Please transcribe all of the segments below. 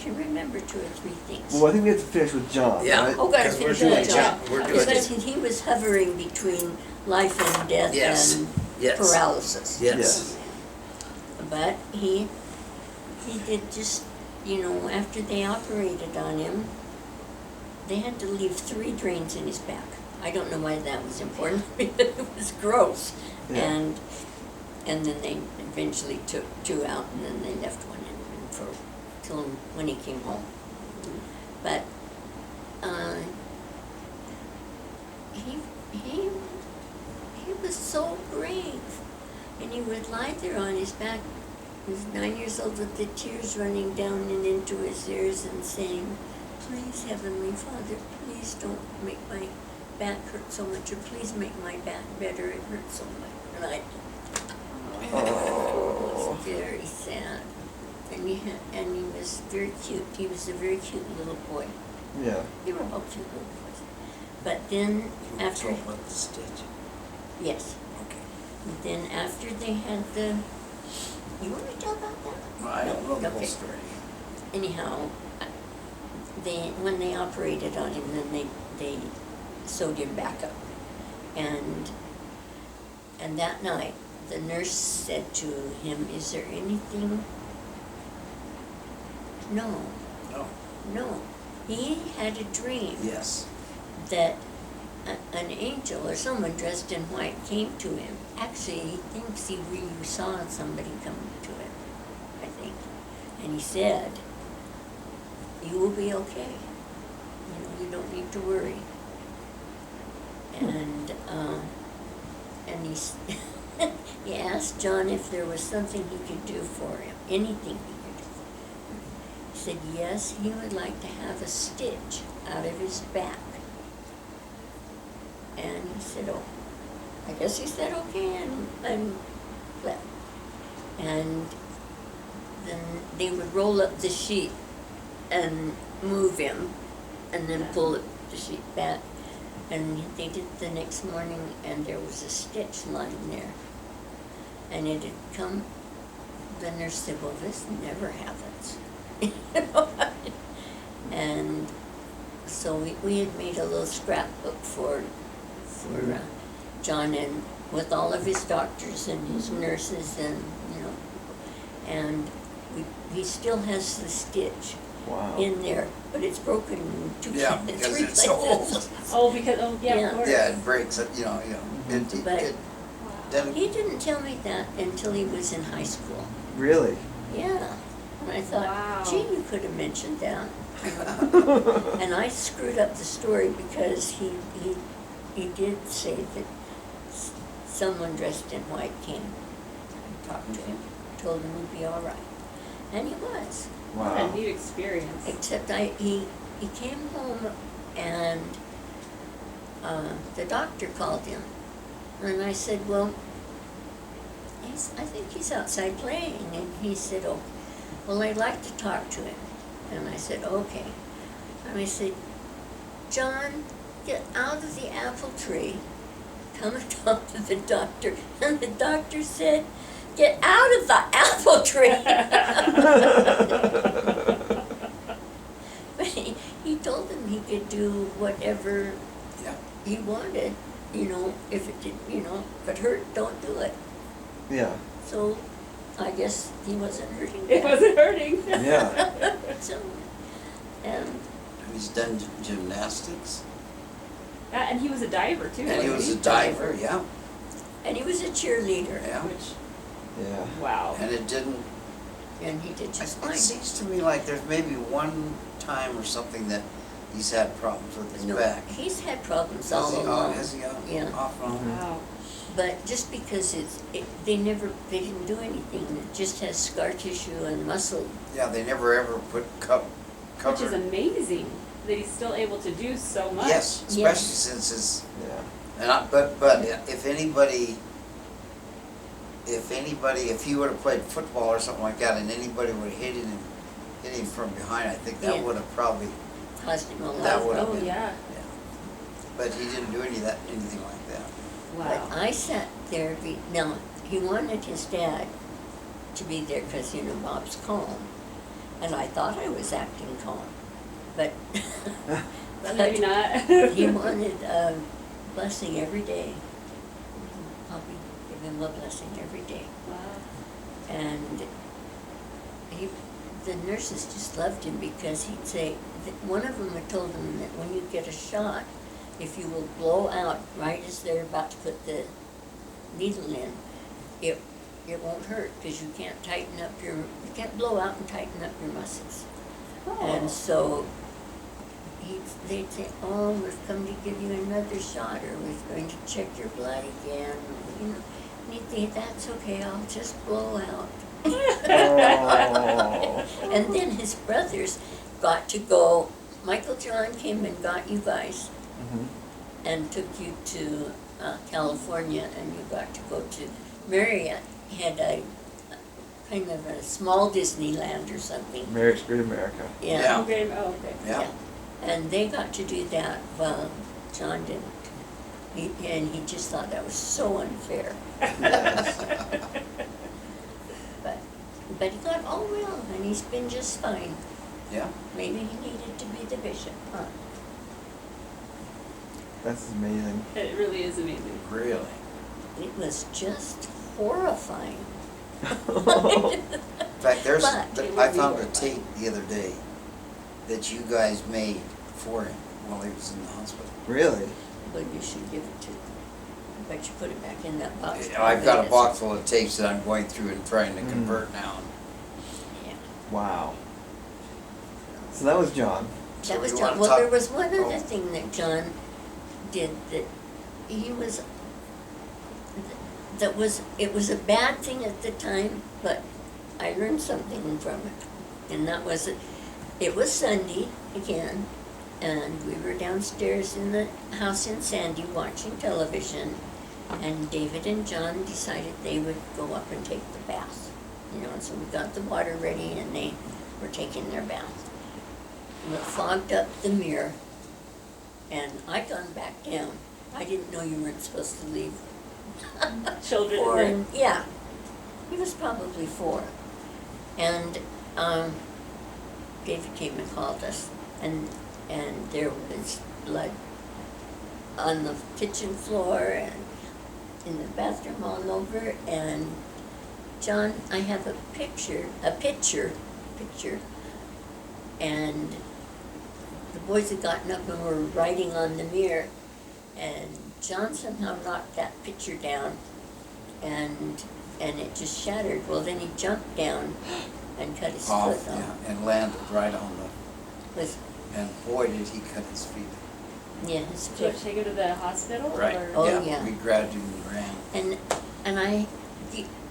can remember 2 or 3 things. Well, I think we have to finish with John, Yeah. right? Oh, gotta Because we're finish doing with John. We're doing Because he was hovering between life and death Yes. and Yes. paralysis. Yes. But he did just, after they operated on him, they had to leave 3 drains in his back. I don't know why that was important, because it was gross. Yeah. And then they eventually took 2 out, and then they left one in till when he came home. But he was so brave, and he would lie there on his back. He was 9 years old with the tears running down and into his ears and saying, "Please, Heavenly Father, please don't make my back hurt so much, or please make my back better, it hurts so much." And it was very sad. And he was very cute. He was a very cute little boy. Yeah. They were all cute little boys. But then after, Talk about the stitch. yes, Okay. then after they had you want me to tell about that? Well, I don't know the whole Okay. story. Anyhow, when they operated on him, then they sewed him back up. And that night, the nurse said to him, "Is there anything?" No, No. no. He had a dream Yes. that an angel or someone dressed in white came to him. Actually, he thinks he really saw somebody come to him, I think. And he said, "You will be okay. You don't need to worry." And he asked John if there was something he could do for him, anything he could do for him. He said yes, he would like to have a stitch out of his back. And he said, "Oh," I guess he said okay, and left. And then they would roll up the sheet and move him, and then pull the sheet back. And they did the next morning, and there was a stitch lying there. And it had come, the nurse said, "Well, this never happens." And so we had made a little scrapbook for John, and with all of his doctors and his nurses and he still has the stitch Wow. in there, but it's broken in 2 Yeah, three because places. it's so old. Yeah. Of course. Yeah, it breaks it, But then, he didn't tell me that until he was in high school. Really? Yeah. And I thought, Wow. gee, you could have mentioned that. And I screwed up the story because he did say that someone dressed in white came and talked to him, told him he'd be all right. And he was. What a Wow. neat experience. Except he came home and the doctor called him. And I said, "Well, I think he's outside playing." And he said, "Oh, well, I'd like to talk to him." And I said, "Okay." And I said, "John, get out of the apple tree. Come and talk to the doctor." And the doctor said, "Get out of the apple tree." But he told him he could do whatever yeah. he wanted, if it did, if it hurt, don't do it. Yeah. So I guess he wasn't hurting. It wasn't hurting. Yeah. So, He's done gymnastics, And he was a diver too. and he wasn't was a diver, yeah, and he was a cheerleader, yeah. Which, Yeah. wow. And it didn't, and he did just fine. it seems to me like there's maybe one time or something that he's had problems with his No, back. he's had problems Has all he, along. has he, Yeah. off and on? Wow. But just because they didn't do anything. It just has scar tissue and muscle. Yeah, they never ever put cover. Which is amazing that he's still able to do so much. Yes, especially Yes. since his, Yeah. but if anybody, if he would have played football or something like that, and anybody would have hit him from behind, I think that Yeah. would have probably, Caused him a lot. that would have Oh, been. yeah. But he didn't do anything like that. Wow. But I sat there, now, he wanted his dad to be there because, Bob's calm. And I thought I was acting calm, but, But maybe not. he wanted a blessing every day. Poppie, give him a blessing every day. Wow. And the nurses just loved him because he'd say, one of them had told him that when you get a shot, if you will blow out right as they're about to put the needle in, it won't hurt because you can't you can't blow out and tighten up your muscles. Oh. And so they'd say, oh, we've come to give you another shot, or we're going to check your blood again, you know. And he'd think, that's okay, I'll just blow out. Oh. And then his brothers got to go, Michael John came and got you guys Mhm. and took you to California, and you got to go to Marriott, had a kind of a small Disneyland or something. Marriott Great America. Yeah. Okay. Oh, okay. Yeah. And they got to do that while John didn't. And he just thought that was so unfair. Yes. But he got all well, and he's been just fine. Yeah. Maybe he needed to be the bishop, huh? That's amazing. It really is amazing. Really. It was just horrifying. In fact, But it I would be found a horrifying. tape the other day that you guys made for him while he was in the hospital. Really? But you should give it to, I bet you put it back in that box. I've got a Probably box full of tapes that I'm going through and trying to Mm. convert now. is. Yeah. Wow. So that was John. So That was you John. wanna Well, talk- there was one oh. other thing that John did that it was a bad thing at the time, but I learned something from it. And that was, it was Sunday again, and we were downstairs in the house in Sandy watching television, and David and John decided they would go up and take the bath. You know, and so we got the water ready and they were taking their bath. And it fogged up the mirror, and I'd gone back down. I didn't know you weren't supposed to leave. Children. 4 in and, yeah, he was probably 4. And David came and called us, and there was blood on the kitchen floor and in the bathroom all over. And John, I have a picture, and the boys had gotten up and were writing on the mirror, and John somehow knocked that picture down, and it just shattered. Well, then he jumped down and cut his Off, foot off. yeah, and landed right on Was, and boy did he cut his feet. yeah, his Did you foot. take him to the hospital? Right. Or? Oh, yeah. We grabbed him and ran. And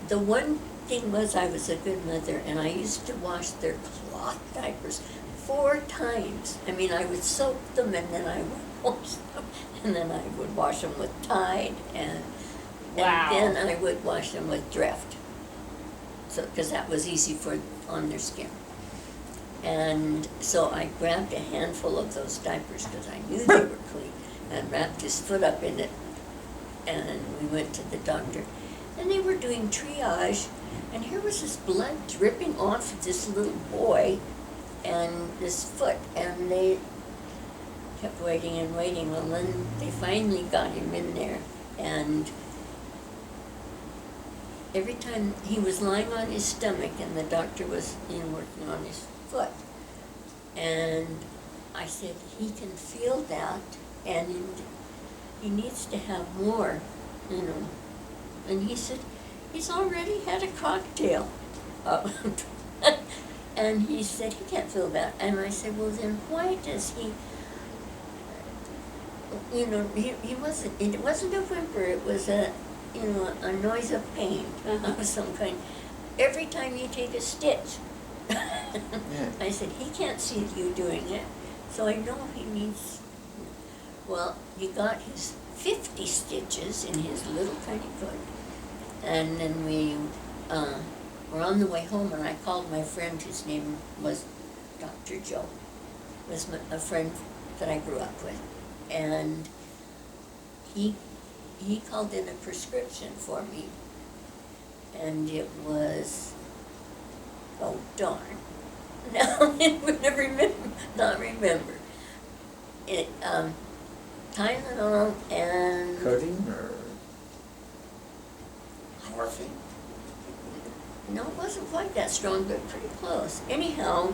the one thing was, I was a good mother, and I used to wash their cloth diapers 4 times. I mean, I would soak them, and then I would wash them, and then I would wash them with Tide, and Wow. then I would wash them with Dreft. So, because that was easy on their skin. And so I grabbed a handful of those diapers because I knew they were clean, and wrapped his foot up in it, and we went to the doctor. And they were doing triage, and here was this blood dripping off of this little boy and this foot, and they kept waiting and waiting. Well, then they finally got him in there, and every time he was lying on his stomach, and the doctor was working on his foot, and I said, he can feel that, and he needs to have more, And he said, he's already had a cocktail. And he said, he can't feel that. And I said, well, then why does he, he wasn't, it wasn't a whimper, it was a noise of pain of some kind. Every time you take a stitch, I said, he can't see you doing it, so I know he needs, well, he got his 50 stitches in his little tiny foot. And then we were on the way home, and I called my friend, whose name was Dr. Joe, was a friend that I grew up with. And he called in a prescription for me, and it was, oh darn, No, it would never remember, not remember. It, Tylenol and. Codeine or? Morphine? No, it wasn't quite that strong, but pretty close. Anyhow,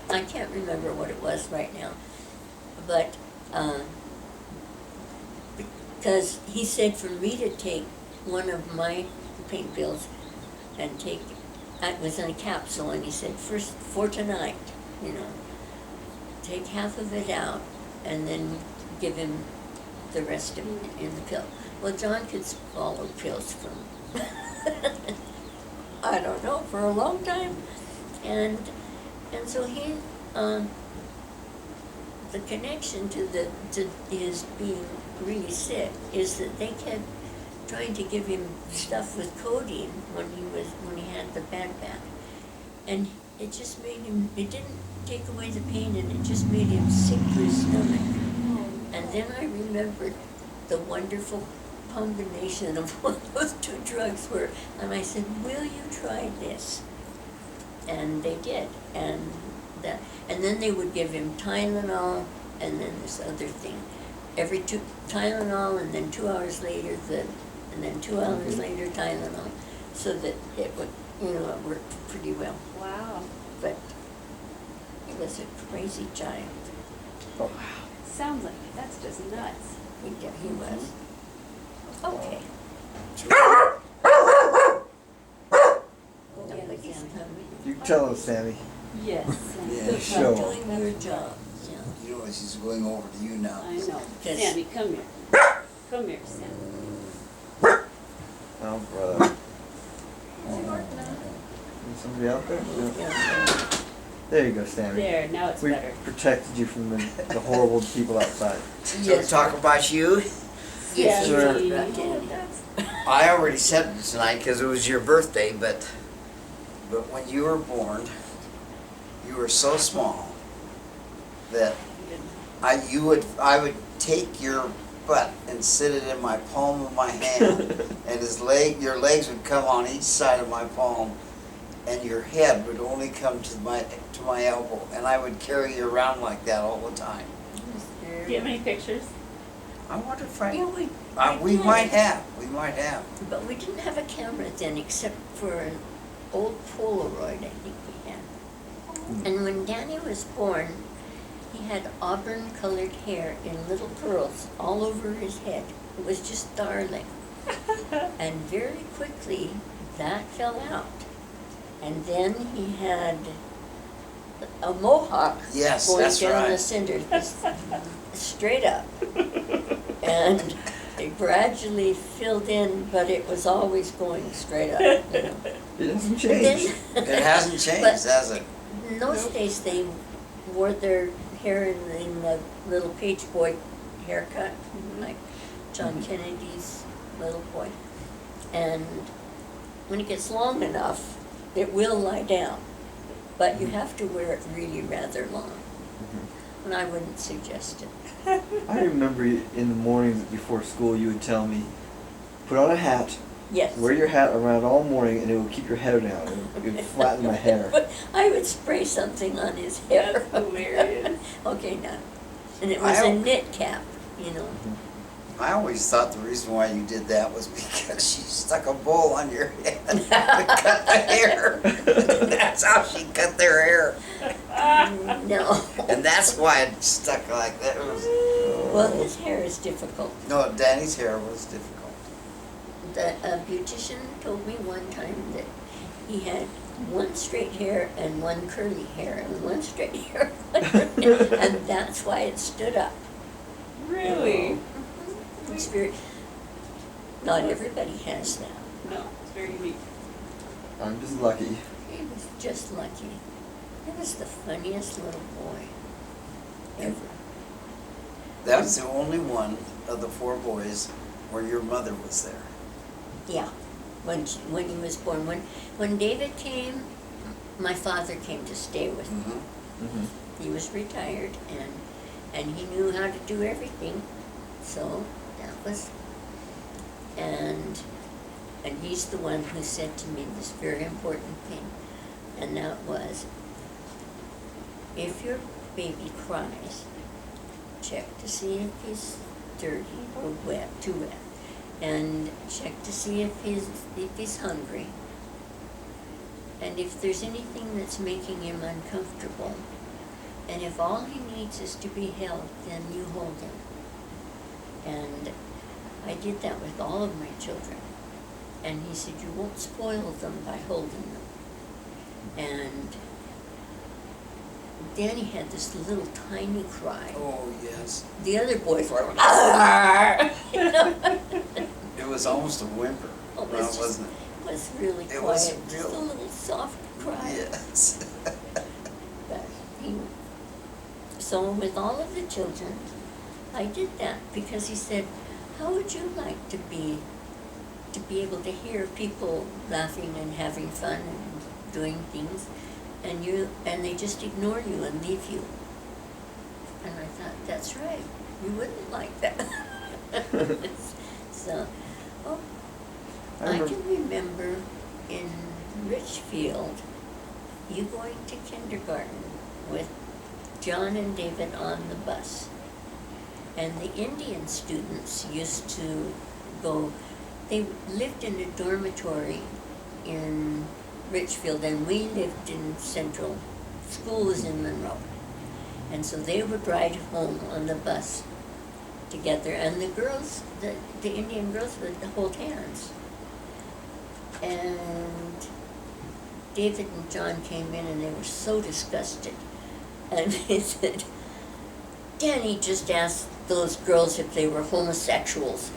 I can't remember what it was right now. But, because he said for me to take one of my pain pills and take, it was in a capsule, and he said, first, for tonight, you know, take half of it out and then give him the rest of it in the pill. Well, John could swallow pills from, I don't know, for a long time. And so he, the connection to his being really sick is that they kept trying to give him stuff with codeine when he had the bad back. And it just made him, it didn't take away the pain, and it just made him sick to his stomach. And then I remembered the wonderful combination of what those two drugs were. And I said, will you try this? And they did. And then they would give him Tylenol and then this other thing. Tylenol, and then 2 hours later and then 2 hours later Tylenol, so that it would, it worked pretty well. Wow. But he was a crazy child. Oh. Sounds like it. That's just nuts. He was. Okay. Nobody's coming. You tell us, Sammy. Yes. Yeah. Show. You're doing your job, yeah. You know, she's going over to you now. I know. Yes. Sammy, come here. Come here, Sammy. Oh, brother. Is it working now? Is somebody out there? No. Yeah. There you go, Sammy. There, now it's We better. protected you from the horrible people outside. So talk about you. Yes, sir. you're right, Yeah, Danny. that's- I already said it tonight because it was your birthday, but when you were born, you were so small that I would take your butt and sit it in my palm of my hand, and your legs would come on each side of my palm, and your head would only come to my elbow, and I would carry you around like that all the time. Do you have any pictures? I wonder if I. Yeah, We did. might have. We might have. But we didn't have a camera then, except for an old Polaroid, I think we had. And when Danny was born, he had auburn-colored hair in little curls all over his head. It was just darling. And very quickly, that fell out. And then he had a mohawk Yes, going that's down the right. center, just straight up. And it gradually filled in, but it was always going straight up, you know. It hasn't But changed. then- It hasn't changed, But has it? in those days, they wore their hair in the little page boy haircut, like John Kennedy's little boy. And when it gets long enough, it will lie down, but you have to wear it really rather long. And I wouldn't suggest it. I remember in the mornings before school, you would tell me, put on a hat, Yes. wear your hat around all morning, and it will keep your hair down. It would flatten my hair. But I would spray something on his hair. That's hilarious. Okay, now, and it was a knit cap, you know. I always thought the reason why you did that was because she stuck a bowl on your head to cut the hair. That's how she cut their hair. No. And that's why it stuck like that. It was, Well, his hair is difficult. no, Danny's hair was difficult. The beautician told me one time that he had one straight hair and one curly hair, and one straight hair, and that's why it stood up. Really? It's very, not everybody has that. No, it's very unique. I'm just lucky. He was just lucky. He was the funniest little boy ever. That was the only one of the 4 boys where your mother was there. Yeah, when he was born. When David came, my father came to stay with me. Mm-hmm. He was retired, and he knew how to do everything, so that was, and he's the one who said to me this very important thing, and that was, if your baby cries, check to see if he's dirty or wet, too wet, and check to see if he's hungry. And if there's anything that's making him uncomfortable, and if all he needs is to be held, then you hold him. And I did that with all of my children. And he said, you won't spoil them by holding them. And Danny had this little tiny cry. Oh, yes. The other boys were, "Arr!" You know? It was almost a whimper, Oh, well, it's just- wasn't it? It was really It quiet, was just a real- little soft cry. Yes. But so with all of the children, I did that because he said, how would you like to be able to hear people laughing and having fun and doing things, and they just ignore you and leave you? And I thought, that's right, you wouldn't like that. So, I can remember in Richfield, you going to kindergarten with John and David on the bus. And the Indian students used to go, they lived in a dormitory in Richfield, and we lived in Central. School was in Monroe. And so they would ride home on the bus together, and the girls, the Indian girls would hold hands. And David and John came in and they were so disgusted. And they said, Danny just asked those girls if they were homosexuals.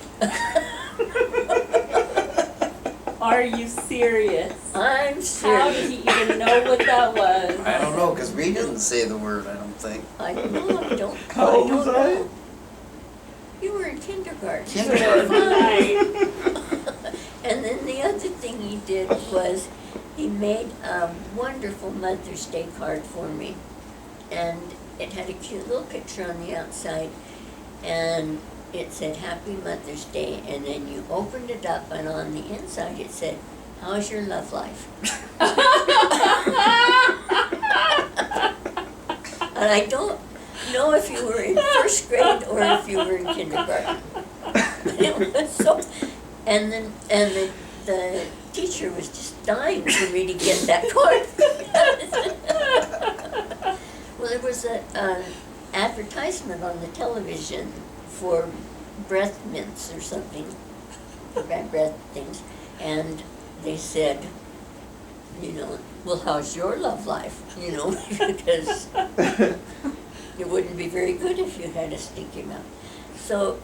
Are you serious? I'm How did serious. he even know what that was? I don't know, because we didn't say the word, I don't think. I don't How old was I? know. You were in kindergarten. Kindergarten. Right. And then the other thing he did was he made a wonderful Mother's Day card for me. And it had a cute little picture on the outside. And it said, Happy Mother's Day. And then you opened it up, and on the inside it said, how's your love life? And I don't know if you were in first grade or if you were in kindergarten. It was so, and the teacher was just dying for me to get that card. Well, there was an advertisement on the television for breath mints or something, for breath things, and they said, you know, well, how's your love life? You know, because it wouldn't be very good if you had a stinky mouth. So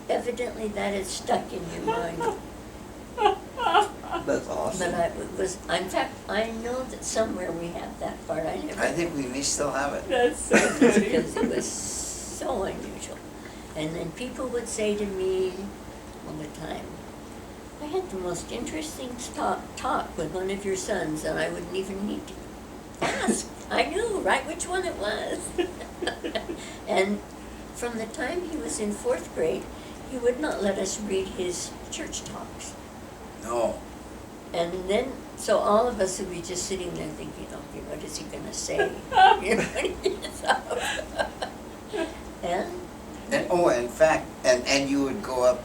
evidently that is stuck in your mind. That's awesome. But in fact, I know that somewhere we have that part. I never. I think we may still have it. That's so funny. Because it was so unusual. And then people would say to me all the time, I had the most interesting talk with one of your sons, and I wouldn't even need to ask. I knew right which one it was. And from the time he was in 4th grade, he would not let us read his church talks. No. And then, so all of us would be just sitting there thinking, okay, what is he gonna say? You know, when he gets up. And And, oh, in fact, and you would go up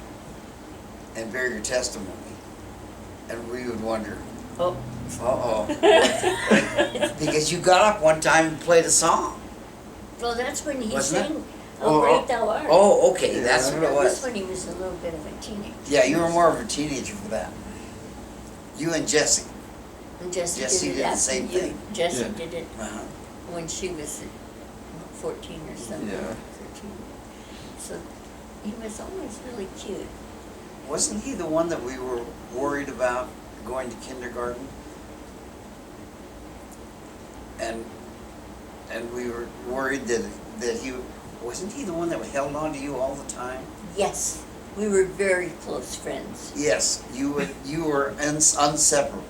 and bear your testimony, and we would wonder, oh, uh-oh. Because you got up one time and played a song. well, that's when he Wasn't it? sang, "How Great Thou Art." Oh, okay, that's Yeah. what it That was was. when he was a little bit of a teenager. Yeah, you were more of a teenager for that. You and Jessie. And Jessie Jessie did it did the after same you. thing. Jessie Yeah. did it Uh-huh. when she was 14 or something, Yeah. 13. So he was always really cute. Wasn't he the one that we were worried about going to kindergarten? And we were worried that he, wasn't he the one that held on to you all the time? Yes, we were very close friends. Yes, you were inseparable.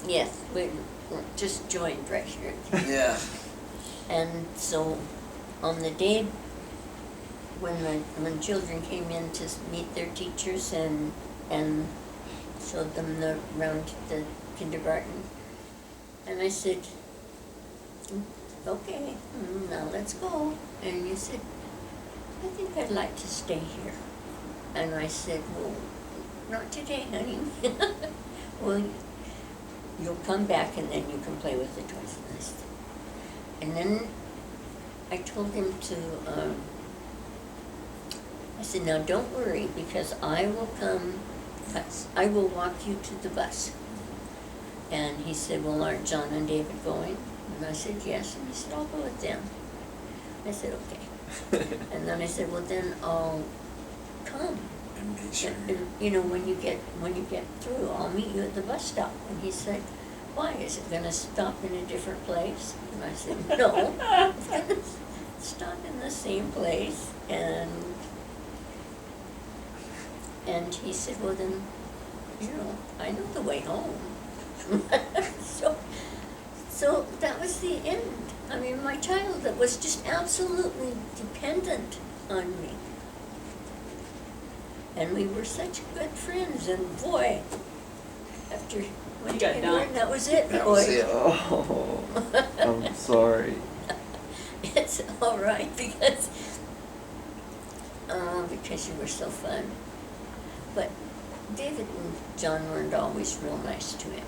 Yes, we were just joined right here. Yeah. And so on the day when children came in to meet their teachers and showed them around the kindergarten, and I said, okay, now let's go. And you said, I think I'd like to stay here. And I said, well, not today, honey. Well, you'll come back and then you can play with the toys. And then I told him to, I said, now don't worry, because I will come, I will walk you to the bus. And he said, well, aren't John and David going? And I said, yes. And he said, I'll go with them. I said, okay. And then I said, well, then I'll come. And make sure. And, you know, when you get through, I'll meet you at the bus stop. And he said, why, is it gonna stop in a different place? And I said, no, it's gonna stop in the same place. And he said, well then, you know, I know the way home. So that was the end. I mean, my child that was just absolutely dependent on me. And we were such good friends, and boy, after one You got kindergarten, that was it, That boy. was it. Oh, I'm sorry. It's all right because you were so fun. But David and John weren't always real nice to him.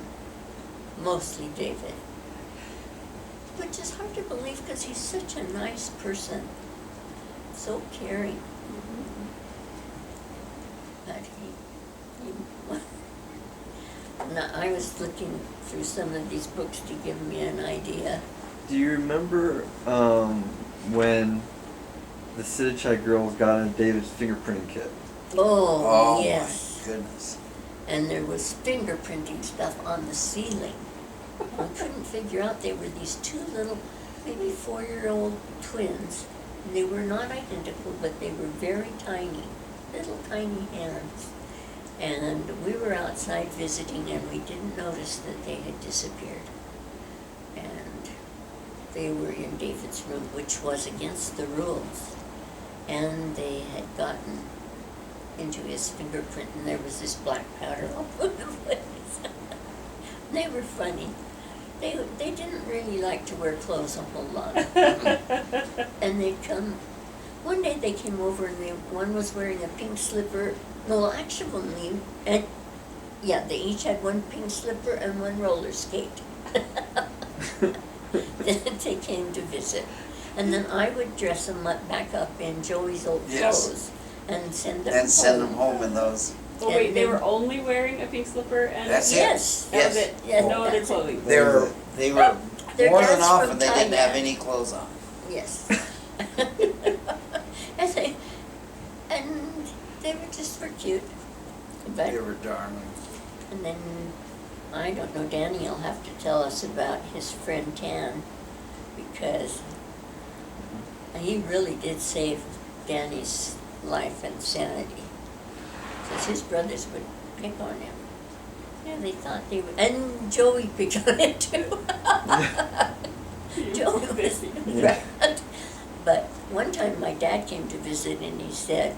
Mostly David. Which is hard to believe because he's such a nice person. So caring. But now, I was looking through some of these books to give me an idea. Do you remember when the Sidachai girls got in David's fingerprinting kit? Oh, Oh yes. my goodness. And there was fingerprinting stuff on the ceiling. I couldn't figure out they were these two little, maybe 4-year-old twins. And they were not identical, but they were very tiny, little tiny hands. And we were outside visiting and we didn't notice that they had disappeared. And they were in David's room, which was against the rules. And they had gotten into his fingerprint and there was this black powder all over the place. They were funny. They didn't really like to wear clothes a whole lot. And they'd come, one day they came over and one was wearing a pink slipper. No, actually, and yeah, they each had one pink slipper and one roller skate. Then they came to visit. And then I would dress them back up in Joey's old Yes. clothes and send them And send them home in those. Oh wait, they were only wearing a pink slipper and That's it. Yes. that was it. Yes, No other that's it. clothing. They were Their more than dad's often from they didn't have Thailand. any clothes on. Yes. and they were just for cute. But, They were darling. and then, I don't know, Danny will have to tell us about his friend Tan, because he really did save Danny's life and sanity. Because his brothers would pick on him. Yeah, they thought they would, and Joey picked on him too. Joey was, Yeah. right. But one time my dad came to visit and he said,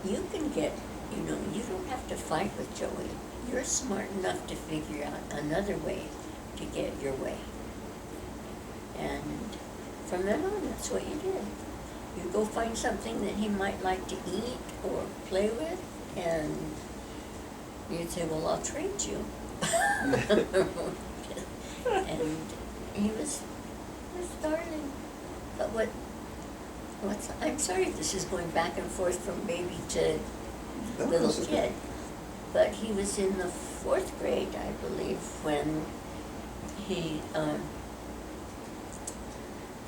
you can get, you know, you don't have to fight with Joey. You're smart enough to figure out another way to get your way. And from then on, that's what you did. You go find something that he might like to eat or play with, and you'd say, well, I'll trade you. And he was darling. But I'm sorry this is going back and forth from baby to little kid. But he was in the 4th grade, I believe, when he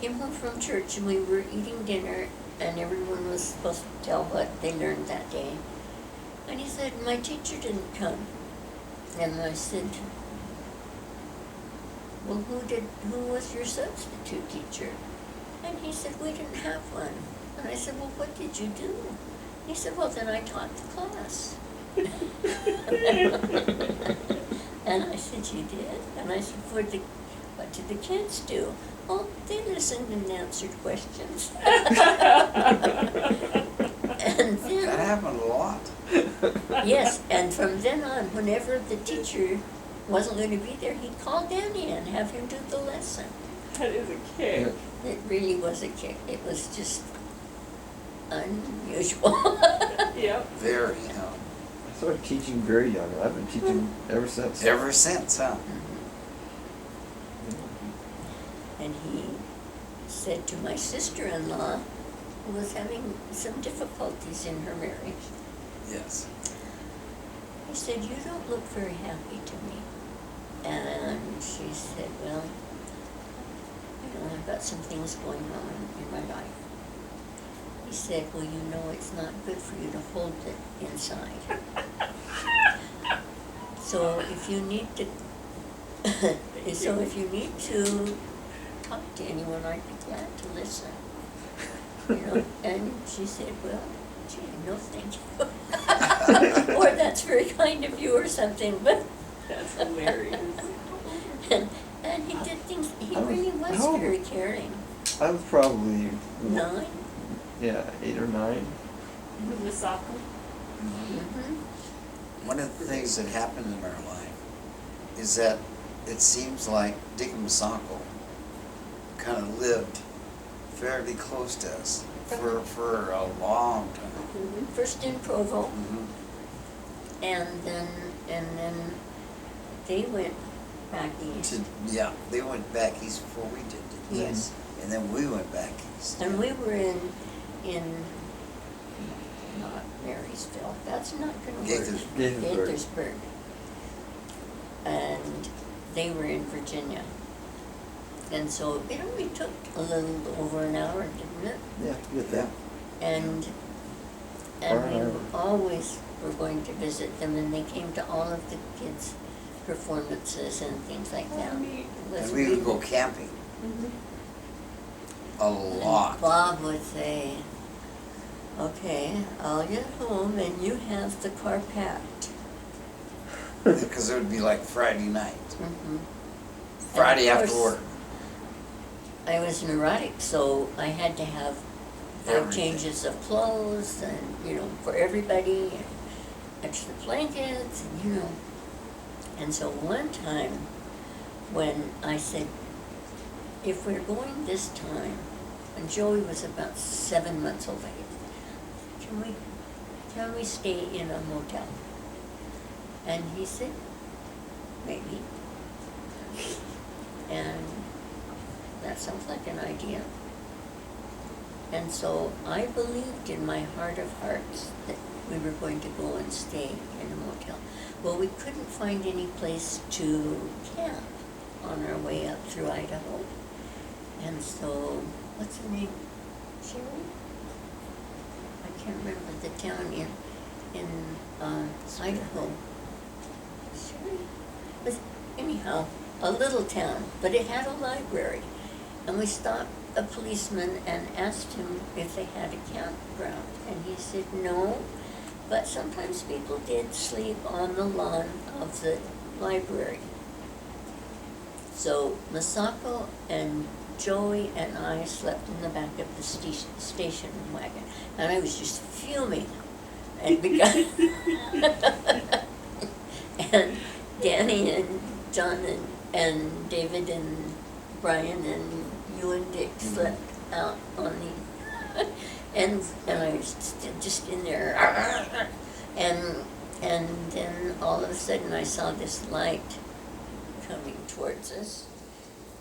came home from church and we were eating dinner and everyone was supposed to tell what they learned that day. And he said, my teacher didn't come. And I said, well, who was your substitute teacher? And he said, we didn't have one. And I said, well, what did you do? He said, well, then I taught the class. And I said, you did? And I said, what did the kids do? Well, they listened and answered questions. And then, That happened a lot. yes, and from then on, whenever the teacher wasn't going to be there, he'd call Danny and have him do the lesson. That is a kick. It really was a kick. It was just unusual. Yep. Very, I started teaching very young. I've been teaching ever since. ever since, huh? And he said to my sister-in-law, who was having some difficulties in her marriage, Yes. he said, "You don't look very happy to me." And she said, "Well, I've got some things going on in my life." He said, "Well, it's not good for you to hold it inside. So if you need to, talk to anyone, I'd be glad to listen." And she said, "Well, gee, no thank you." Or "That's very kind of you," or something, but. That's hilarious. And he did things, he I was- really was how- very caring. I was probably 9? 8 or 9. With the soccer. Mm-hmm. One of the things that happened in our life is that it seems like Dick and Masako kind of lived fairly close to us for a long time. First in Provo, Mhm. and then they went back east. Yeah, they went back east before we did, didn't they? Yes. And then we went back east. And we were in not Marysville, that's not gonna work. Gaithersburg. Gaithersburg. And they were in Virginia. And so it only took a little over an hour, didn't it? Yeah, you get that. And Or an we hour. always were going to visit them, and they came to all of the kids' performances and things like that. Oh, neat. It was And we would go really- camping Mhm. a and lot. Bob would say, "Okay, I'll get home and you have the car packed." Because it would be like Friday night, Mhm. Friday of after course, work. I was neurotic, so I had to have 5 Everything. changes of clothes and, for everybody, and extra blankets, and. And so one time, when I said, "If we're going this time," and Joey was about 7 months old, I said, can we stay in a motel? And he said, "Maybe." And that sounds like an idea. And so I believed in my heart of hearts that we were going to go and stay in a motel. Well, we couldn't find any place to camp on our way up through Idaho. And so, what's the name? Sherry? I can't remember the town in Idaho. Sherry? But anyhow, a little town, but it had a library. And we stopped a policeman and asked him if they had a campground. And he said no, but sometimes people did sleep on the lawn of the library. So Masako and Joey and I slept in the back of the station wagon. And I was just fuming. And because and Danny and John and David and Brian and you and Dick slept out on the, and I was just in there, and then all of a sudden I saw this light coming towards us,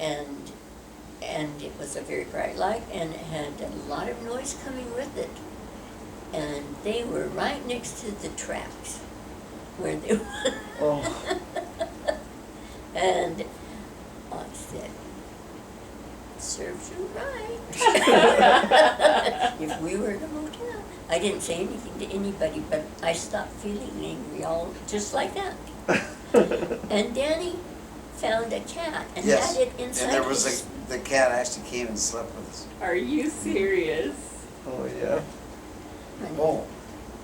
and it was a very bright light, and it had a lot of noise coming with it, and they were right next to the tracks where they were. Oh. And I said, "Serves you right." If we were in a motel, I didn't say anything to anybody, but I stopped feeling angry all just like that. And Danny found a cat and Yes, had it inside and there was his. the cat actually came and slept with us. Are you serious? Oh, yeah. Oh,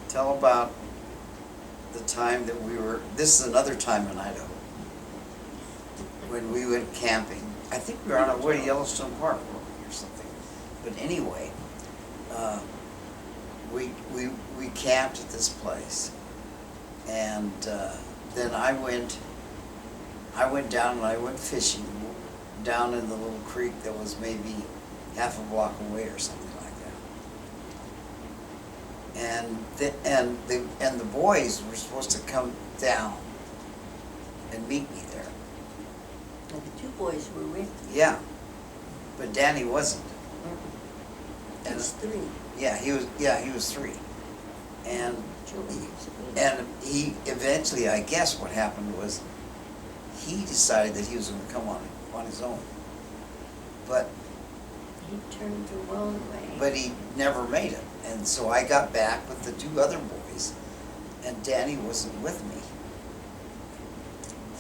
tell about the time that we were, this is another time in Idaho, when we went camping. I think we were on our way to Yellowstone Park or something. But anyway, we camped at this place. And then I went down and I went fishing down in the little creek that was maybe half a block away or something like that. And the boys were supposed to come down and meet me there. And the two boys were with me. Yeah, but Danny wasn't. He was 3. Yeah, he was 3. And Joey was with. And he eventually, I guess what happened was, he decided that he was gonna come on his own. But He turned the wrong way. but he never made it. And so I got back with the 2 other boys, and Danny wasn't with me.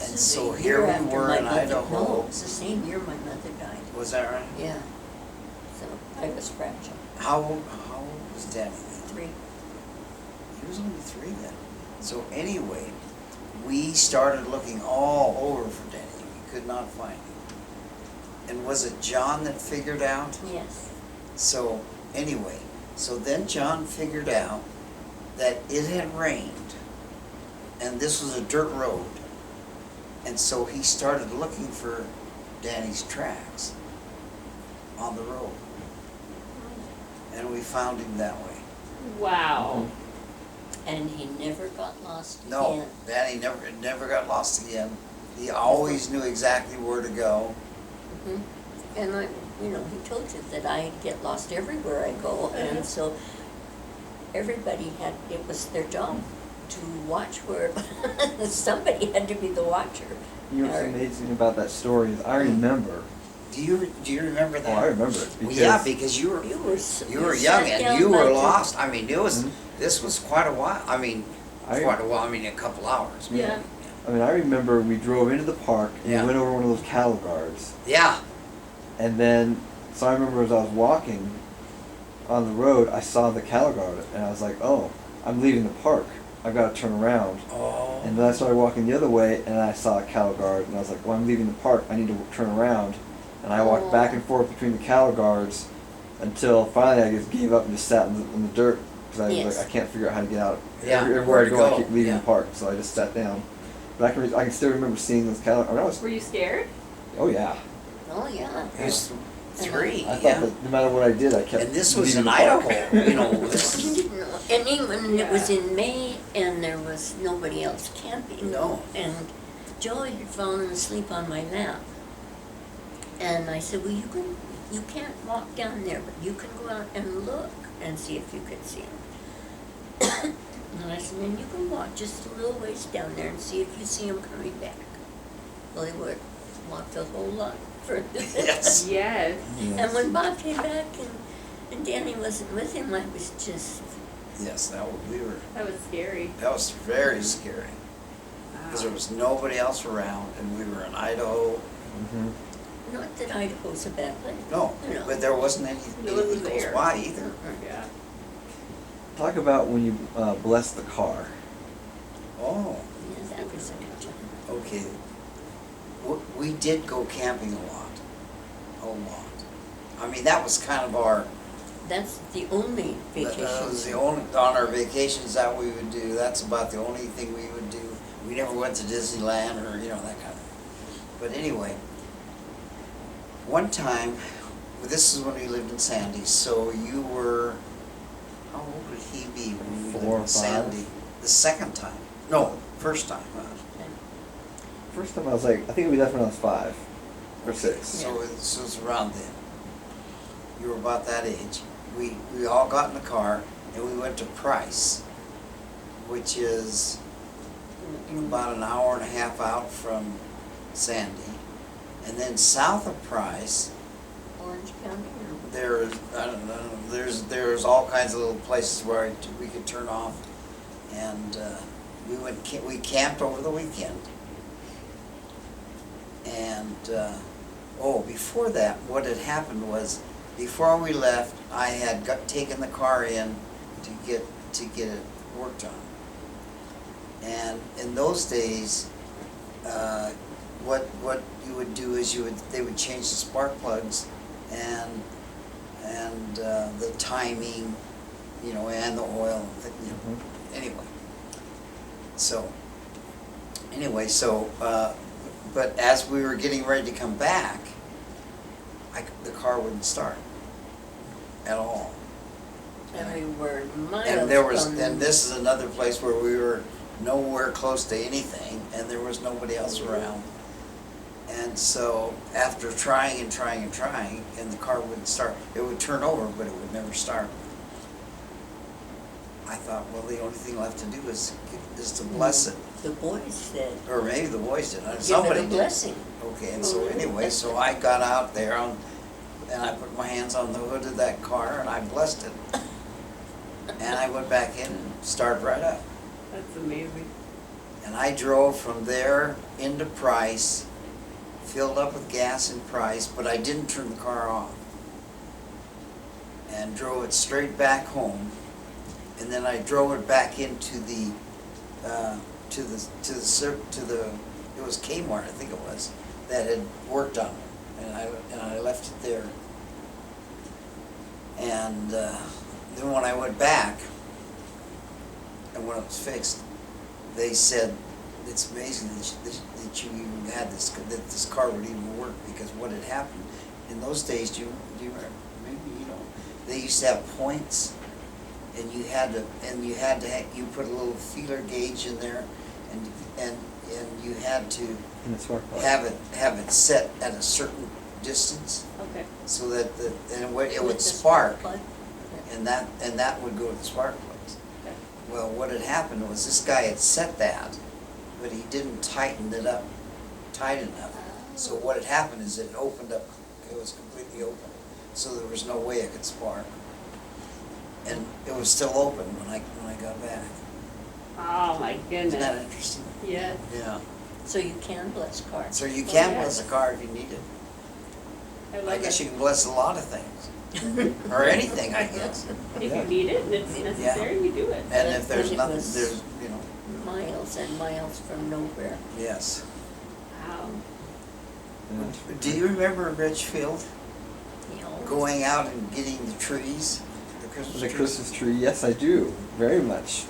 And This is so the here year we after were my in mother- Idaho. No, it's the same year my mother died. Was that right? Yeah. So I was fragile. How old was Danny then? 3. He was only 3 then. So anyway, we started looking all over for Danny. We could not find him. And was it John that figured out? Yes. So anyway, so then John figured out that it had rained and this was a dirt road. And so he started looking for Danny's tracks on the road. And we found him that way. Wow. And he never got lost No, again. Danny never got lost again. He always knew exactly where to go. Mhm. And he told you that I get lost everywhere I go, and so everybody it was their job to watch where, somebody had to be the watcher. You know what's amazing about that story is I remember. Do you remember that? Oh, I remember it Well, because yeah, because you were young sat and down you by were the- lost. I mean, Mhm. this was quite a while. I mean, I a couple hours. Yeah. I remember we drove into the park and Yeah. we went over one of those cattle guards. Yeah. And then, so I remember as I was walking on the road, I saw the cattle guard and I was like, oh, I'm leaving the park. I've got to turn around. Oh. And then I started walking the other way and I saw a cattle guard and I was like, well, I'm leaving the park. I need to turn around. And I walked back and forth between the cattle guards until finally I just gave up and just sat in the dirt because I was Yes. like, I can't figure out how to get out. Yeah, Everywhere where I to go, go. I keep leaving Yeah. the park. So I just sat down. But I can still remember seeing those cattle. Were you scared? Oh yeah. Oh, yeah. He was 3. I thought Yeah. that no matter what I did, I kept. And this was leaving in the park. Idaho. This You is, didn't know. And even it was Yeah. in May and there was nobody else camping. No. And Joey had fallen asleep on my lap. And I said, well, you can't walk down there, but you can go out and look and see if you could see him. And I said, then you can walk just a little ways down there and see if you see him coming back. Well, he walked a whole lot further. Yes. Yes. And when Bob came back and Danny wasn't with him, I was just, Yes, That was scary. that was very scary. Because there Wow. was nobody else around and we were in Idaho. Mhm. not that Idaho's a bad place. No, You know. but there wasn't wasn't anything close there. by either. Yeah. Talk about when you blessed the car. Oh, Yeah, that was a good time. okay. We did go camping a lot. A lot. I mean, that was kind of our, That's the only vacation. that was the only, on our vacations that we would do, that's about the only thing we would do. We never went to Disneyland or, that kind of thing. But anyway, one time, this is when we lived in Sandy, so you were, how old would he be when we 4 lived or in 5? Sandy? The second time. No, first time. First time I was like, I think we left when I was 5 or 6. So it's around then. You were about that age. We all got in the car and we went to Price, which is about an hour and a half out from Sandy. And then south of Price, Orange County. there's, I don't know, there's all kinds of little places where we could turn off. And we camped over the weekend. And, before that, what had happened was, before we left, I had taken the car in to get it worked on. And in those days, what you would do is they would change the spark plugs and the timing, and the oil. Anyway. So, but as we were getting ready to come back, the car wouldn't start at all. And we were miles And there was, from. and this is another place where we were nowhere close to anything, and there was nobody else around. And so, after trying and trying and trying, and the car wouldn't start, it would turn over, but it would never start. I thought, well, the only thing left to do is to bless it, The boys said, or maybe the boys did, give somebody it a did. blessing. Okay, and so anyway, so I got out there and I put my hands on the hood of that car and I blessed it. And I went back in and started right up. That's amazing. And I drove from there into Price, filled up with gas in Price, but I didn't turn the car off. And drove it straight back home. And then I drove it back into the it was Kmart, I think it was, that had worked on it, and I left it there. And then when I went back, and when it was fixed, they said, it's amazing that you even had this, that this car would even work, because what had happened in those days, do you remember? Maybe you don't. They used to have points, and you you put a little feeler gauge in there, and you had to In the spark plug. have it set at a certain distance, Okay. so that it would With the spark, plug. and that would go to the spark plugs. Okay. Well, what had happened was this guy had set that, but he didn't tighten it up tight enough. So what had happened is it opened up, it was completely open, so there was no way it could spark. And it was still open when I got back. Oh my Isn't that goodness. interesting? Yes. Yeah. So you can bless cars. So you can yeah. bless a car if you need it. I love I guess it. you can bless a lot of things, or anything, I guess. If you need it and it's necessary, you do it. And if there's And it nothing, was- there's, you know, Miles and miles from nowhere. yes. Wow. Yeah. Do you remember Richfield You know. going out and getting the trees, the Christmas The trees? Christmas tree, yes, I do, very much.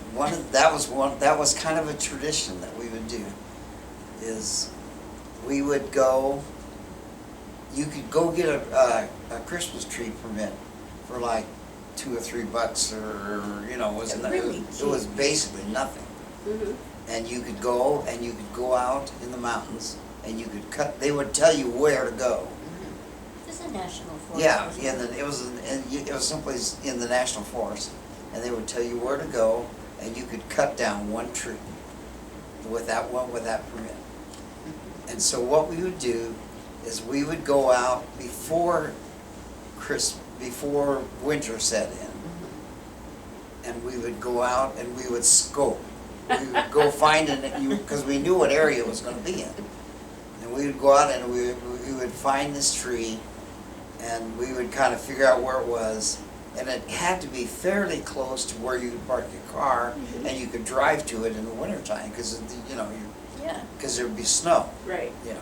That was kind of a tradition that we would do, is we would go, you could go get a Christmas tree permit for like $2 or $3, or, you know, Really it was cheap. basically nothing. Mm-hmm. And you could go out in the mountains, and you could cut, they would tell you where to go. This is a national forest. Yeah, isn't yeah, it? it was someplace in the national forest, and they would tell you where to go, and you could cut down one tree with that permit. And so what we would do is we would go out before winter set in, and we would go out and we would scope. We would go find because we knew what area it was going to be in. And we would go out and we would find this tree, and we would kind of figure out where it was. And it had to be fairly close to where you could park your car, and you could drive to it in the wintertime, because, you know, Yeah. because there would be snow, Right. you know.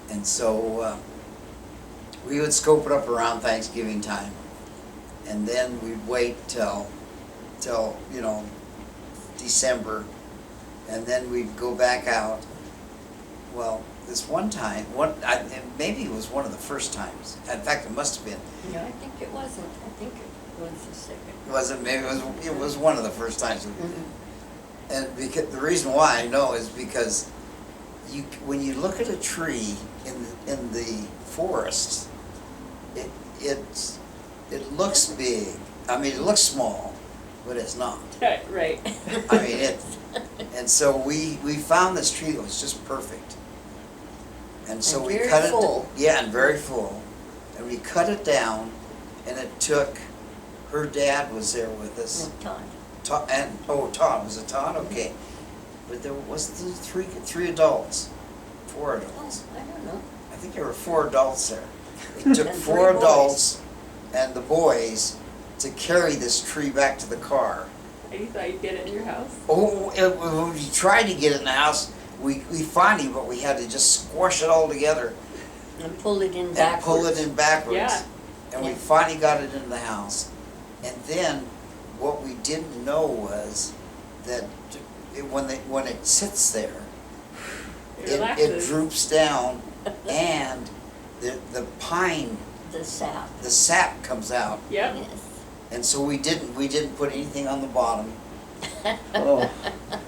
And so we would scope it up around Thanksgiving time, and then we'd wait till you know, December, and then we'd go back out. Well, this one time, maybe it was one of the first times. In fact, it must have been. No, I think it wasn't. I think it was the second. Was it? Maybe it was one of the first times we did. Mhm. And because the reason why I know is because when you look at a tree in the forest, it looks big. I mean, it looks small, but it's not. Right. I mean, and so we found this tree that was just perfect. And so And we very cut full. it. Yeah, and very full. And we cut it down, and it took. Her dad was there with us. No, Todd. Todd, was it Todd? Okay. But there was three adults, 4 adults. Oh, I don't know. I think there were 4 adults there. It took And 4 3 adults and the boys to carry this tree back to the car. And you thought you'd get it in your house? Oh, when we tried to get it in the house, we finally, but we had to just squash it all together And pull it in and backwards. pull it in backwards. Yeah. And we Yeah. finally got it in the house. And then what we didn't know was that when it sits there, It it relaxes. droops down, and the pine, The sap. the sap comes out, Yep. Yes. and so we didn't put anything on the bottom. Oh,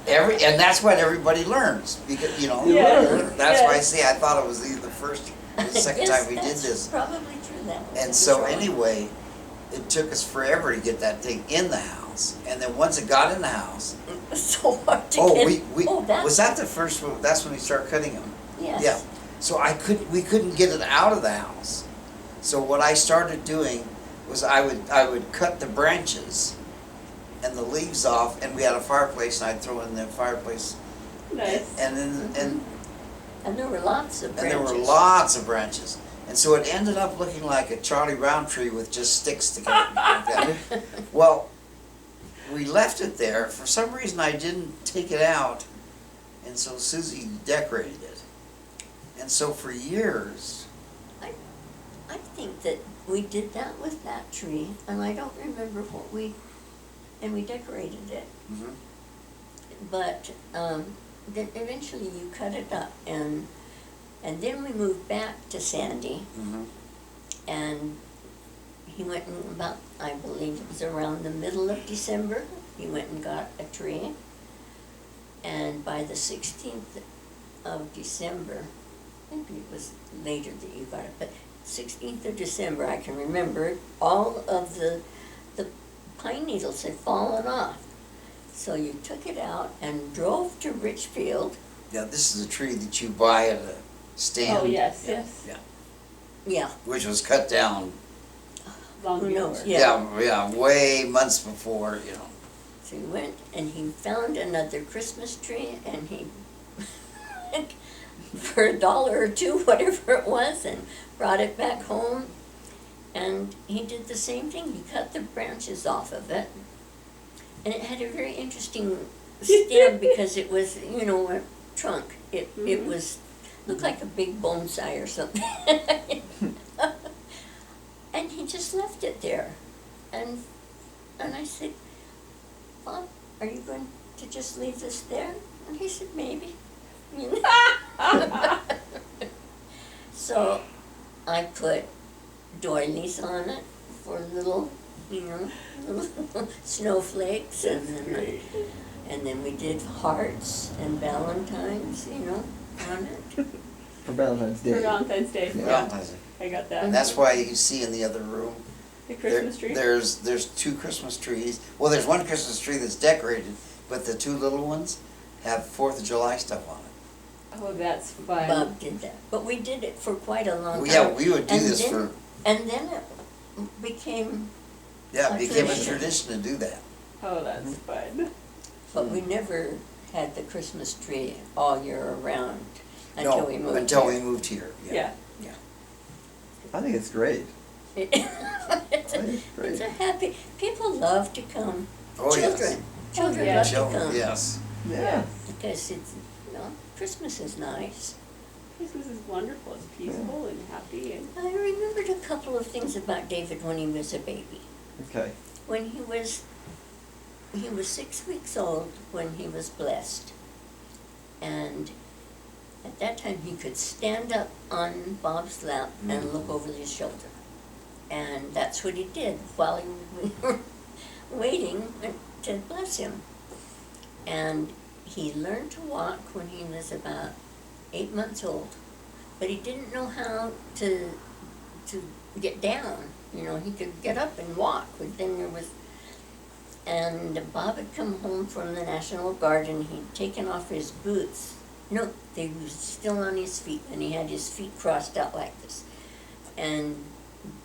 And that's what everybody learns, because, you know, Yes, that's why I yes. say I thought it was either the first or the second Yes, time we did that's this. probably true that was And so wrong. anyway, it took us forever to get that thing in the house, and then once it got in the house, It was so hard to oh, get. we, that's, was that the first one, that's when we started cutting them? Yes. Yeah, so we couldn't get it out of the house. So what I started doing was I would cut the branches and the leaves off, and we had a fireplace, and I'd throw it in the fireplace. Nice. And then, And there were lots of and branches. there were lots of branches. And so it ended up looking like a Charlie Brown tree with just sticks together like that. Well, we left it there. For some reason, I didn't take it out, and so Susie decorated it. And so for years, I think that we did that with that tree, and I don't remember what and we decorated it. mhm, But then eventually you cut it up, and then we moved back to Sandy, mhm. and he went and about, I believe it was around the middle of December, he went and got a tree. And by the 16th of December, maybe it was later that you got it, but 16th of December, I can remember it, all of the pine needles had fallen off. So you took it out and drove to Richfield. Yeah, this is a tree that you buy at a stand. Oh, yes, Yeah, yes. Yeah, Yeah, which was cut down, Long who knows? before. Yeah. way months before, you know. So he went and he found another Christmas tree, and he, for $1 or $2, whatever it was, and brought it back home. And he did the same thing. He cut the branches off of it. And it had a very interesting stem because it was, a trunk. It Mhm. was, looked like a big bonsai or something. And he just left it there. And I said, Bob, are you going to just leave this there? And he said, maybe. So I put doilies on it for little, little snowflakes, and then we did hearts and Valentines, on it. for Valentine's Day. For Valentine's Day. Yeah. Valentine's Day. I got that. And that's why you see in the other room, The Christmas tree. there's two Christmas trees. Well, there's one Christmas tree that's decorated, but the two little ones have 4th of July stuff on it. Oh, that's fun. Bob did that, but we did it for quite a long time. Yeah, we would do And this then- for, And then it became, yeah, a it became a tradition. tradition to do that. Oh, that's fun. but we never had the Christmas tree all year around until No, we moved until here. we moved here, Yeah. I think it's great. It's I think it's great. a happy, people love to come. Oh, yes. Children yeah. love to Children, come. yes. Yeah. Yes. Because it's, Christmas is nice. Christmas is wonderful. It's peaceful and happy and I remembered a couple of things about David when he was a baby. Okay. When he was 6 weeks old when he was blessed. And at that time he could stand up on Bob's lap and look over his shoulder. And that's what he did while we were waiting to bless him. And he learned to walk when he was about 8 months old. But he didn't know how to get down. He could get up and walk, but then there was, and Bob had come home from the National Guard and he'd taken off his boots. No, they were still on his feet, and he had his feet crossed out like this. And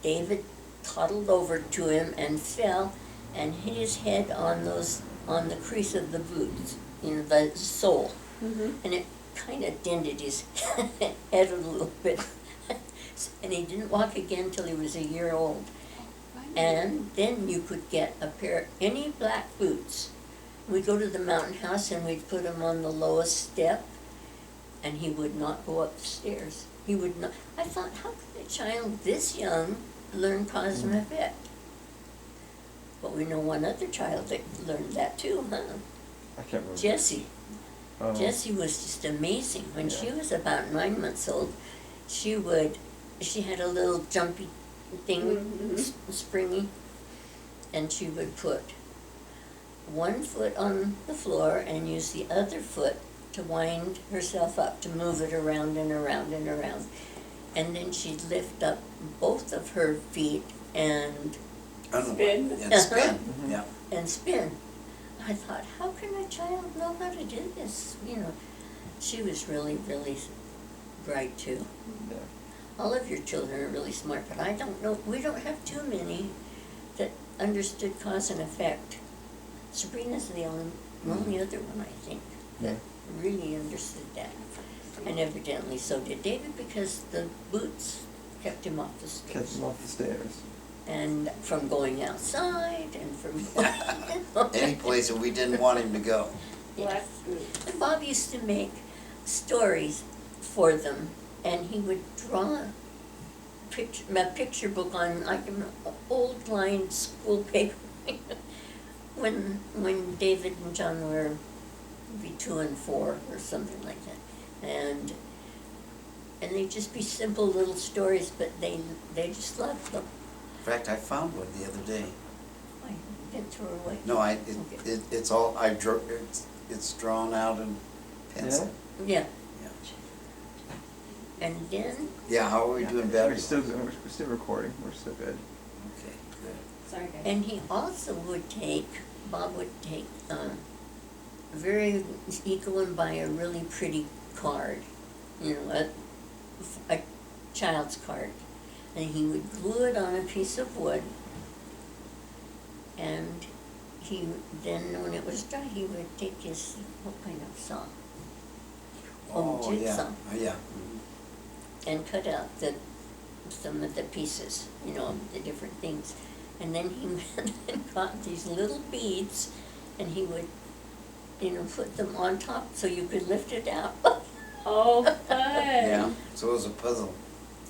David toddled over to him and fell and hit his head on the crease of the boots, the sole. And it kind of dented his head a little bit. And he didn't walk again till he was a year old. And then you could get any black boots. We'd go to the mountain house and we'd put him on the lowest step, and he would not go up the stairs. He would not. I thought, how could a child this young learn cause and effect? But we know one other child that learned that too, huh? I can't remember. Jessie. Oh. Jessie was just amazing. When she Yeah. was about 9 months old, she would she had a little jumpy thing, Mhm. springy, and she would put one foot on the floor and use the other foot to wind herself up, to move it around and around and around. And then she'd lift up both of her feet and Spin. And spin, yeah. spin. I thought, how can a child know how to do this? You know, she was really, really bright too. Yeah. All of your children are really smart, but I don't know, we don't have too many that understood cause and effect. Sabrina's the only other one, I think, that really understood that. And evidently so did David, because the boots kept him off the stairs. Kept them off the stairs. And from going outside and from Any place that we didn't want him to go. Black boots. And Bob used to make stories for them, and he would draw a picture book on like an old lined school paper. when David and John were maybe 2 and 4 or something like that, and they'd just be simple little stories, but they just loved them. In fact, I found one the other day. I didn't throw it away. No, Okay. it's all, it's drawn out in pencil. Yeah, Yeah. and then Yeah, how are we doing better? We're still recording. We're still good. Okay, good. Sorry, guys. And he also Bob would take, he'd go and buy a really pretty card, you know, a child's card. And he would glue it on a piece of wood, and then when it was dry, he would take his, what kind of saw? Oh, yeah, Jigsaw. yeah. And cut out some of the pieces, you know, the different things. And then he went and got these little beads, and he would, you know, put them on top so you could lift it out. Oh, fun. Yeah, so it was a puzzle.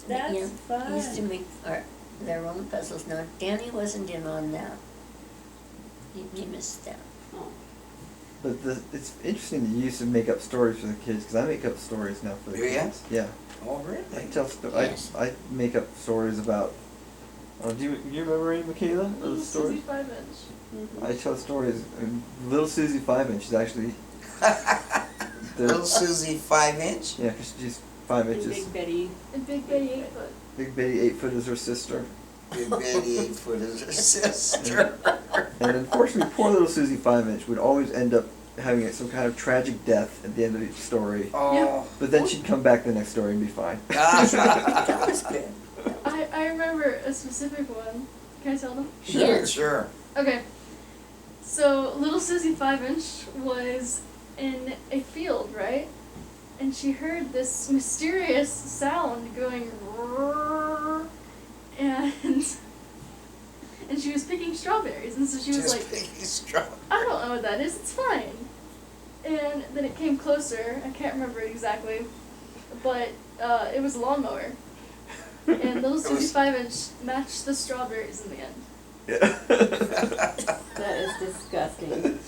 That's Yeah, fun. he used to make their own puzzles. Now, Danny wasn't in on that. He missed that. Oh. But it's interesting that you used to make up stories for the kids, because I make up stories now for the Do ya? kids. Yeah. Oh, I really? tell Yes. I make up stories about. Do you remember any, Michaela? Of the Little stories? Susie 5-inch. Mhm. I tell stories. Little Susie 5-inch is actually. Little Susie 5-inch? Yeah, because she's 5 And inches. Big Betty. And Big Betty 8-foot. Big Betty 8 foot is her sister. Big Betty 8-foot is her sister. And unfortunately, poor little Susie 5-inch would always end up having some kind of tragic death at the end of each story. Oh. But then she'd come back the next story and be fine. That was good. I remember a specific one. Can I tell them? Yeah. Sure. Okay. So little Susie 5-inch was in a field, right? And she heard this mysterious sound going roar, and she was picking strawberries, and so she was Just like, picking straw. I don't know what that is, it's fine. And then it came closer, I can't remember it exactly, but it was a lawnmower. And little It was- Susie 5-inch matched the strawberries in the end. Yeah. That is disgusting.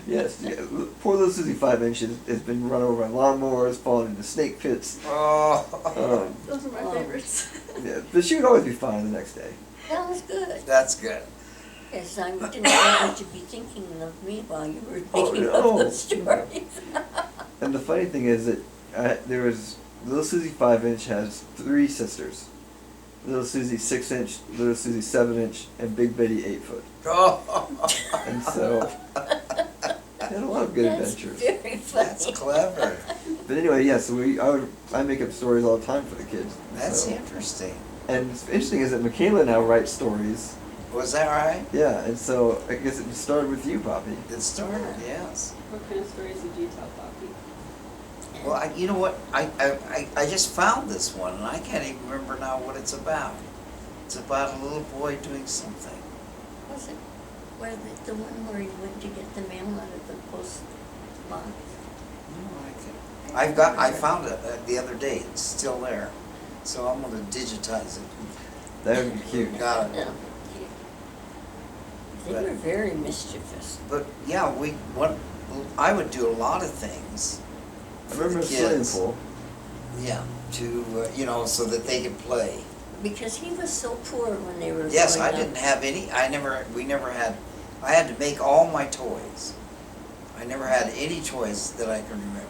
Yes, yeah. Poor little Susie 5-inch has been run over by lawnmowers, fallen into snake pits. Oh. Those were my Oh. favorites. Yeah, but she would always be fine the next day. That was good. That's good. Yes, I didn't want you to be thinking of me while you were Oh, thinking no. of those stories. And the funny thing is that there was little Susie 5-inch has 3 sisters. Little Susie 6-inch, little Susie 7-inch, and Big Betty 8-foot. Oh. And so they had a lot of good That's adventures. very funny. That's clever. But anyway, yeah. So I make up stories all the time for the kids. That's so. interesting. And what's interesting is that Michaela now writes stories. Was that right? Yeah, and so I guess it started with you, Poppie. It started, yes. What kind of stories did you tell Poppy? Well, you know what? I just found this one, and I can't even remember now what it's about. It's about a little boy doing something. Was it the one where you went to get the mail out of the post box? No, I found it the other day. It's still there, so I'm gonna digitize it. That would be cute. Got it. Yeah. They were very mischievous. But yeah, I would do a lot of things I for remember the a swimming kids. pool. Yeah, to, you know, so that they could play. Because he was so poor when they were Yes, growing I up. didn't have any, we never had, I had to make all my toys. I never had any toys that I can remember,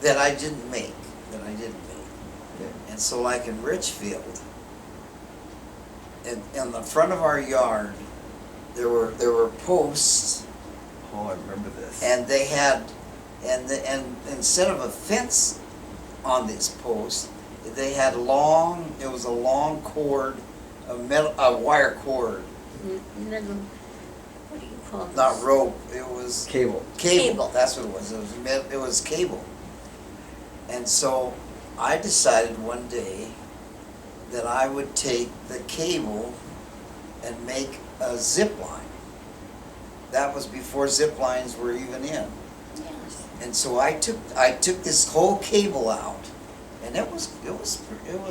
that I didn't make. Yeah. And so like in Richfield, in the front of our yard, there were posts, Oh, I remember this. and they had, and instead of a fence on this post, they had it was a long cord, a wire cord, Metal, what do you call this? not rope, it was Cable. cable, that's what it was, it was cable. And so I decided one day that I would take the cable and make a zip line. That was before zip lines were even in. Yes. And so I took this whole cable out, and it was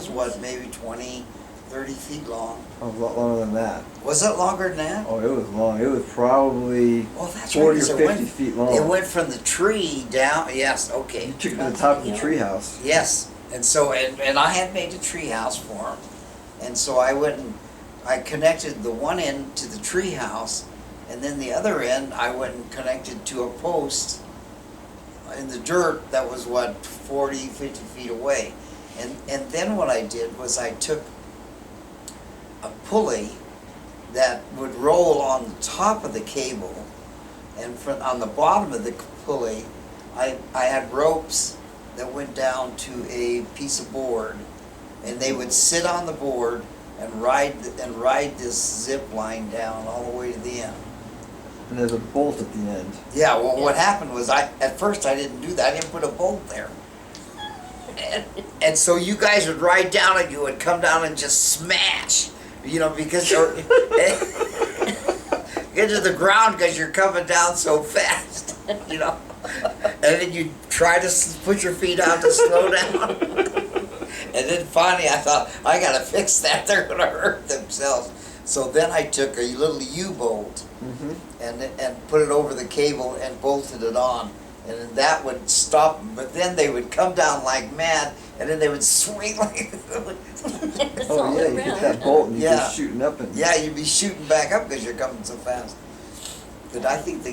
what, maybe 20, 30 feet long. Oh, a lot longer than that. Was it longer than that? Oh, it was long. It was probably Oh, that's 40 right, 'cause or 50 feet long. It went from the tree down, yes, okay. You took it to the top of the treehouse. Yes, and so, and I had made a tree house for him, and so I connected the one end to the tree house, and then the other end, I went and connected to a post in the dirt that was, what, 40, 50 feet away. And then what I did was I took a pulley that would roll on the top of the cable, and on the bottom of the pulley, I had ropes that went down to a piece of board, and they would sit on the board and ride this zip line down all the way to the end. And there's a bolt at the end. Yeah, well, what happened was at first I didn't do that. I didn't put a bolt there. And so you guys would ride down and you would come down and just smash, you know, because you're into the ground because you're coming down so fast, you know. And then you try to put your feet out to slow down. And then finally I thought, I gotta fix that, they're gonna hurt themselves. So then I took a little U-bolt and put it over the cable and bolted it on. And then that would stop them, but then they would come down like mad, and then they would swing like It's Oh all yeah, you hit around. that bolt and you're Yeah. just shooting up and yeah, you'd be shooting back up because you're coming so fast. But I think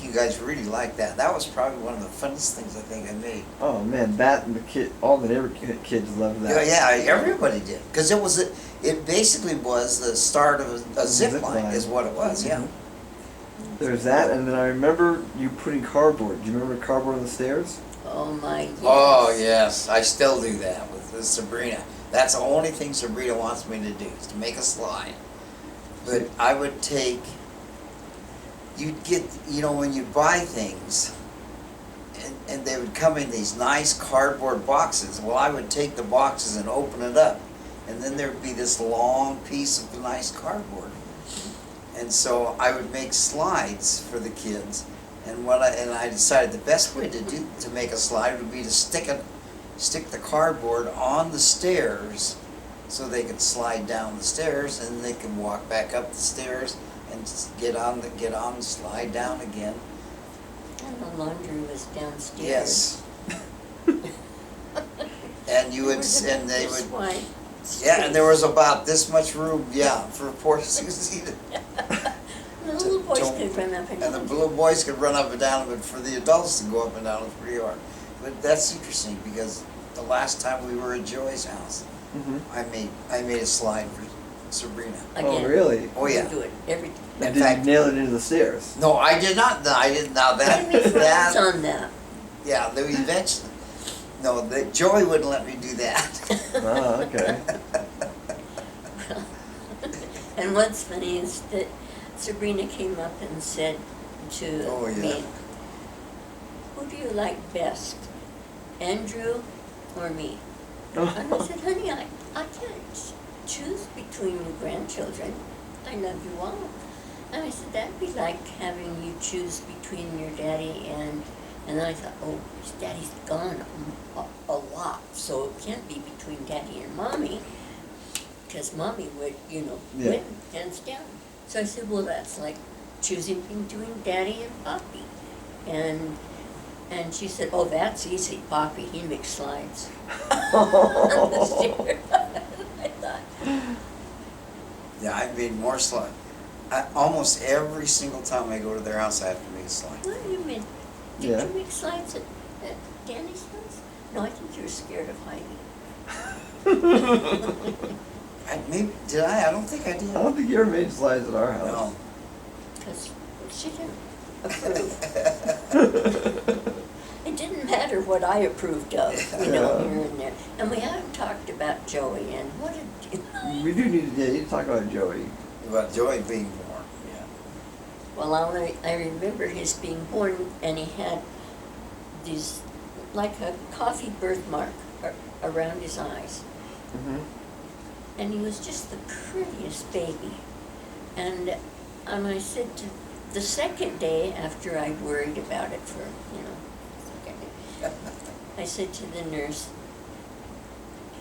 you guys really like that. That was probably one of the funnest things I think I made. oh man, that and all the neighbor kids loved that. Yeah, everybody did, because it basically was the start of a zip line, is what it was. Yeah. There's that, and then I remember you putting cardboard. Do you remember cardboard on the stairs? Oh my, yes. Oh yes, I still do that with Sabrina. That's the only thing Sabrina wants me to do, is to make a slide. But I would take, you'd get, you know, when you buy things, and they would come in these nice cardboard boxes. Well, I would take the boxes and open it up, and then there'd be this long piece of the nice cardboard. And so I would make slides for the kids, and I decided the best way to make a slide would be to stick the cardboard on the stairs, so they could slide down the stairs, and they could walk back up the stairs and get on and slide down again. And the laundry was downstairs. Yes. And you would, and they would. Yeah, and there was about this much room, for poor Susie. The little boys could run up and down. And the little boys could run up and down, but for the adults to go up and down was pretty hard. But that's interesting, because the last time we were at Joy's house, I made a slide for Sabrina. Again. Oh really? Oh yeah. We do it every time. In And did fact, you nail it into the stairs? no, I did not. No, I didn't. Now Enemy friends that on that. yeah, they eventually. No, Joy wouldn't let me do that. Ah, okay. And what's funny is that Sabrina came up and said to Oh, yeah. me, "Who do you like best, Andrew or me?" And I said, "Honey, I can't choose between you grandchildren. I love you all." And I said, "That'd be like having you choose between your daddy and then I thought, oh, his daddy's gone a lot, so it can't be between daddy and mommy, because mommy would, win, hands down." So I said, well, that's like choosing between daddy and Poppie. And And she said, "Oh, that's easy, Poppie. He makes slides." I thought, Yeah, I made more slide. Almost every single time I go to their house, I have to make a slide. "What do you mean? Did Yeah. you make slides at Danny's house?" "No, I think you were scared of Heidi." Maybe did I? I don't think I I did. don't think you ever made slides at our house. No. Because she didn't approve. It didn't matter what I approved of, you know, Yeah. here and there. And we haven't talked about Joey, and what did We do need to, yeah, you need to talk about Joey. About Joey being born. Yeah. Well, I remember his being born, and he had these, like a coffee birthmark around his eyes. Mm-hmm. And he was just the prettiest baby. And I said to, the second day after I'd worried about it for, second day, I said to the nurse,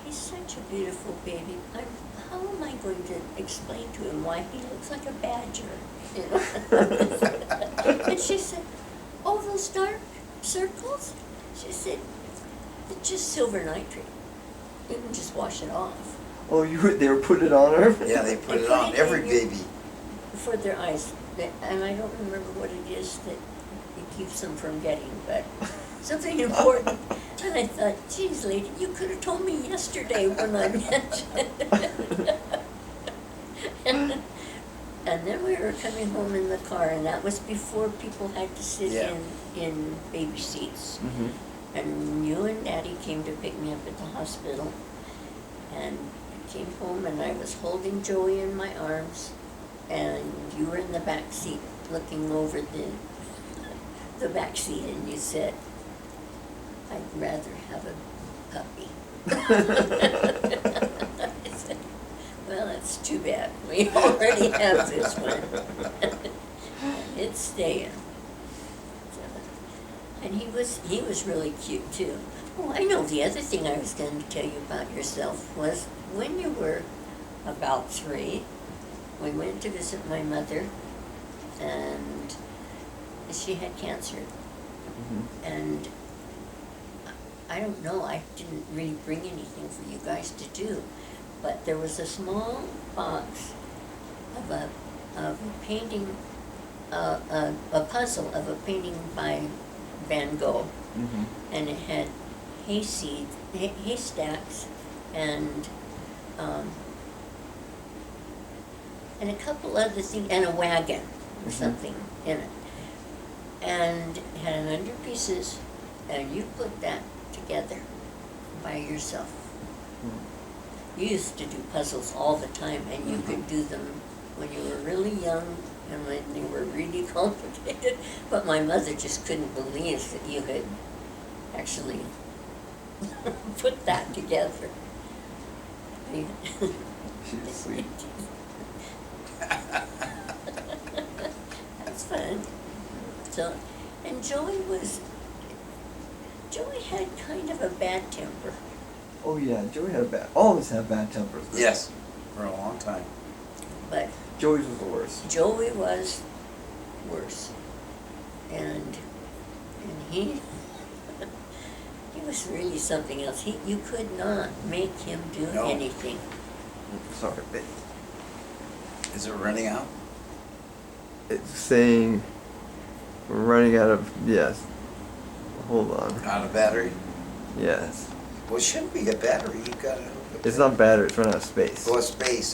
"He's such a beautiful baby. How am I going to explain to him why he looks like a badger?" And she said, "Oh, those dark circles?" She said, "It's just silver nitrate. You can just wash it off." Oh, they were putting it on her? Yeah, they put They it put on it every in your- baby. For their eyes, and I don't remember what it is that it keeps them from getting, but something important. And I thought, "Geez, lady, you could have told me yesterday when I mentioned it." And then we were coming home in the car, and that was before people had to sit Yeah. in baby seats. Mm-hmm. And you and Daddy came to pick me up at the hospital, and I came home and I was holding Joey in my arms, and you were in the back seat looking over the back seat, and you said, "I'd rather have a puppy." I said, "Well, that's too bad. We already have this one." And it's staying. And he was really cute too. Oh, I know the other thing I was going to tell you about yourself was when you were about 3, we went to visit my mother, and she had cancer. Mm-hmm. And I don't know, I didn't really bring anything for you guys to do, but there was a small box of a painting, a puzzle of a painting by Van Gogh, Mm-hmm. and it had haystacks, and a couple other things, and a wagon or Mhm. something in it. And it had an under pieces, and you put that together by yourself. You used to do puzzles all the time, and you could do them when you were really young and when they were really complicated. But my mother just couldn't believe that you had actually put that together. She's sweet. That's fun. So, and Joey had kind of a bad temper. Oh yeah, Joey had all of us have bad tempers. Yes, for a long time. But Joey's was the worst. Joey was worse. And he was really something else. You could not make him do No. anything. Sorry, babe. Is it running out? It's saying we're running out of, yes. Hold on. Out of battery? Yes. Well, it shouldn't be a battery. You've got to. It's not battery, it's running out of space. Oh, space.